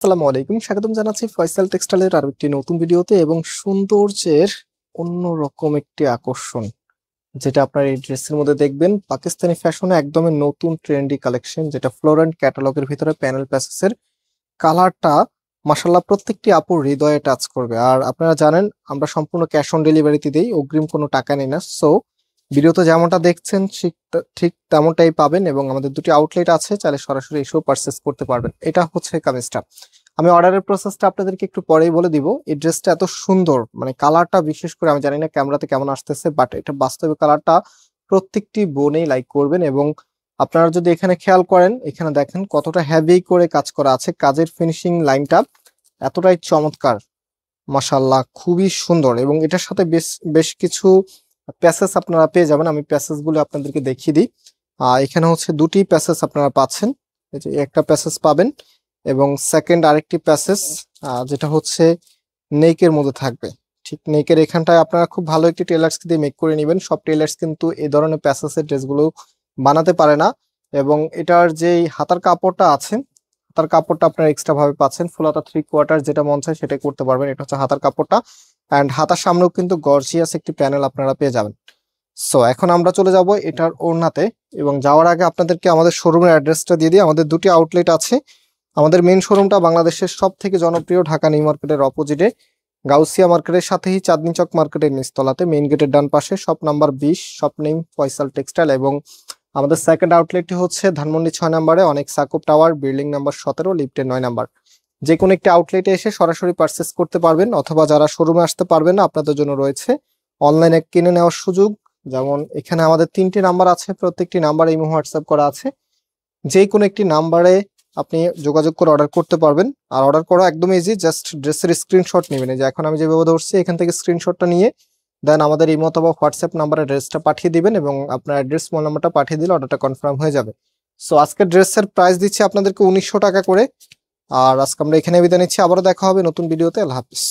আসসালামু আলাইকুম, স্বাগতম জানাচ্ছি ফয়সাল টেক্সটাইলের আরো একটি নতুন ভিডিওতে এবং সৌন্দর্যের অন্যরকম একটি আকর্ষণ যেটা আপনার এই ড্রেসের মধ্যে দেখবেন। পাকিস্তানি ফ্যাশনে একদমই নতুন ট্রেন্ডি কালেকশন, যেটা ফ্লোরেন্ট ক্যাটালগের ভিতরে প্যানেল প্যাসেসের কালারটা মাশাআল্লাহ প্রত্যেকটি আপুর হৃদয়ে টাচ করবে। আর আপনারা জানেন আমরা সম্পূর্ণ ক্যাশ অন ডেলিভারিতে দেই, অগ্রিম কোনো টাকা নেই না। সো ভিডিওতে যেমনটা দেখছেন ঠিক ঠিক তেমনটাই পাবেন এবং আমাদের দুটি আউটলেট আছে, চাইলে সরাসরি এসেও পারচেস করতে পারবেন। এটা হচ্ছে কামিজটা। আমি অর্ডারের প্রসেসটা আপনাদেরকে একটু পরেই বলে দিব। এই ড্রেসটা এত সুন্দর, মানে কালারটা বিশেষ করে আমি জানি না ক্যামেরাতে কেমন আসতেছে, বাট এটা বাস্তবে কালারটা প্রত্যেকটি বোনেই লাইক করবেন। এবং আপনারা যদি এখানে খেয়াল করেন, এখানে দেখেন কতটা হেভি করে কাজ করা আছে, কাজের ফিনিশিং লাইনটা এতটাই চমৎকার, মাশাআল্লাহ খুবই সুন্দর। এবং এটার সাথে বেশ বেশ কিছু প্যাসেজ আপনারা পেয়ে যাবেন। আমি প্যাসেজ গুলো আপনাদেরকে দেখিয়ে দিই। এখানে হচ্ছে দুটি প্যাসেজ আপনারা পাচ্ছেন, এই যে একটা প্যাসেজ পাবেন এবং সেকেন্ড আরেকটি প্যাসেজ যেটা হচ্ছে নেকের মধ্যে থাকবে। ঠিক নেকের এখানটায় আপনারা খুব ভালো একটি টেলার্স দিয়ে মেক করে নেবেন। সব টেলার্স কিন্তু এই ধরনের প্যাসেজের ড্রেসগুলো বানাতে পারে না। এবং এটার যে হাতার কাপড়টা আছে, হাতার কাপড়টা আপনারা এক্সট্রা ভাবে পাচ্ছেন। ফুল হাতা 3/4 যেটা মন চায় সেটাই করতে পারবেন। এটা হচ্ছে হাতার কাপড়টা, অ্যান্ড হাতার সামনেও কিন্তু গর্জিয়াস একটি প্যানেল আপনারা পেয়ে যাবেন। সো এখন আমরা চলে যাব এটার ওড়নাতে, এবং যাওয়ার আগে আপনাদেরকে আমাদের শোরুমের অ্যাড্রেসটা দিয়ে দিই। আমাদের দুটি আউটলেট আছে। আমাদের মেইন শোরুমটা বাংলাদেশের সব থেকে জনপ্রিয় ঢাকা নিউ মার্কেটের অপোজিটে, গাউসিয়া মার্কেটের সাথেই চাঁদনি চক মার্কেটের নিচতলাতে, মেইন গেটের ডান পাশে, shop number 20, shop name Faisal textile. এবং আমাদের সেকেন্ড আউটলেটটি হচ্ছে ধানমন্ডি 6 নম্বরে, অনেক সাকুব টাওয়ার, বিল্ডিং নাম্বার 17, লিফটের 9 নাম্বার। যে কোনো একটি আউটলেটে এসে সরাসরি পারচেস করতে পারবেন, অথবা যারা শোরুমে আসতে পারবেন না আপনাদের জন্য রয়েছে অনলাইনে কিনে নেওয়ার সুযোগ। যেমন এখানে আমাদের 3টি নাম্বার আছে, প্রত্যেকটি নাম্বারে ইমো হোয়াটসঅ্যাপ করা আছে। যে কোনো একটি নাম্বারে আপনি যোগাযোগ করে অর্ডার করতে পারবেন। আর অর্ডার করা একদম ইজি, জাস্ট ড্রেসের স্ক্রিনশট নেবেন। এই যে এখন আমি যেভাবে ধরছি, এখান থেকে স্ক্রিনশটটা নিয়ে দেন আমাদের ইমো অথবা হোয়াটসঅ্যাপ নাম্বারে ড্রেসটা পাঠিয়ে দিবেন এবং আপনার অ্যাড্রেস মোবাইল নাম্বারটা পাঠিয়ে দিলে অর্ডারটা কনফার্ম হয়ে যাবে। সো আজকের ড্রেসের প্রাইস দিচ্ছি আপনাদেরকে 1900 টাকা করে। আর আজকে আমরা এখানে বিদায় নিচ্ছি, আবারও দেখা হবে নতুন ভিডিওতে। আল্লাহ হাফিজ।